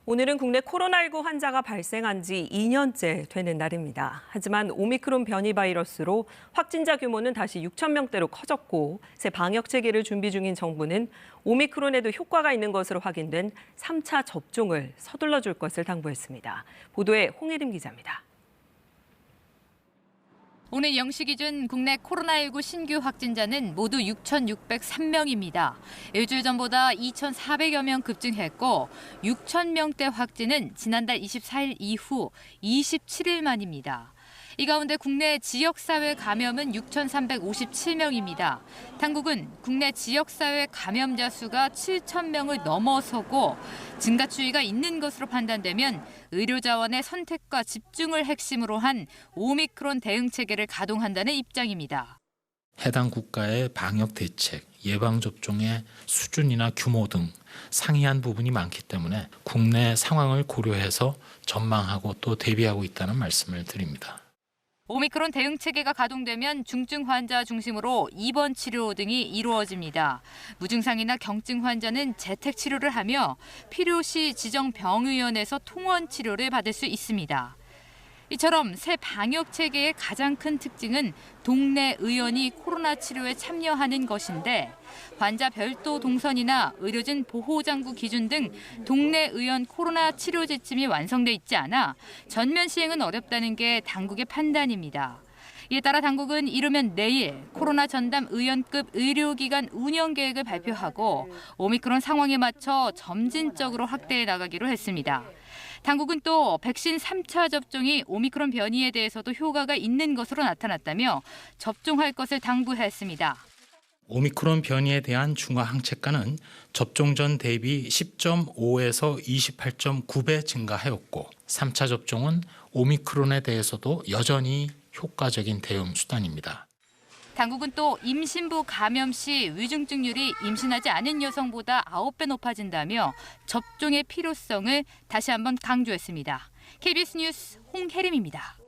오늘은 국내 코로나19 환자가 발생한 지 2년째 되는 날입니다. 하지만 오미크론 변이 바이러스로 확진자 규모는 다시 6천 명대로 커졌고 새 방역 체계를 준비 중인 정부는 오미크론에도 효과가 있는 것으로 확인된 3차 접종을 서둘러 줄 것을 당부했습니다. 보도에 홍혜림 기자입니다. 오늘 0시 기준 국내 코로나19 신규 확진자는 모두 6,603명입니다. 일주일 전보다 2,400여 명 급증했고 6,000명대 확진은 지난달 24일 이후 27일 만입니다. 이 가운데 국내 지역사회 감염은 6,357명입니다. 당국은 국내 지역사회 감염자 수가 7,000명을 넘어서고 증가 추이가 있는 것으로 판단되면 의료자원의 선택과 집중을 핵심으로 한 오미크론 대응 체계를 가동한다는 입장입니다. 해당 국가의 방역 대책, 예방접종의 수준이나 규모 등 상이한 부분이 많기 때문에 국내 상황을 고려해서 전망하고 또 대비하고 있다는 말씀을 드립니다. 오미크론 대응 체계가 가동되면 중증 환자 중심으로 입원 치료 등이 이루어집니다. 무증상이나 경증 환자는 재택 치료를 하며 필요시 지정 병의원에서 통원 치료를 받을 수 있습니다. 이처럼 새 방역 체계의 가장 큰 특징은 동네 의원이 코로나 치료에 참여하는 것인데 환자 별도 동선이나 의료진 보호장구 기준 등 동네 의원 코로나 치료 지침이 완성돼 있지 않아 전면 시행은 어렵다는 게 당국의 판단입니다. 이에 따라 당국은 이르면 내일 코로나 전담 의원급 의료기관 운영 계획을 발표하고 오미크론 상황에 맞춰 점진적으로 확대해 나가기로 했습니다. 당국은 또 백신 3차 접종이 오미크론 변이에 대해서도 효과가 있는 것으로 나타났다며 접종할 것을 당부했습니다. 오미크론 변이에 대한 중화 항체가는 접종 전 대비 10.5에서 28.9배 증가하였고 3차 접종은 오미크론에 대해서도 여전히 효과적인 대응 수단입니다. 당국은 또 임신부 감염 시 위중증률이 임신하지 않은 여성보다 9배 높아진다며 접종의 필요성을 다시 한번 강조했습니다. KBS 뉴스 홍혜림입니다.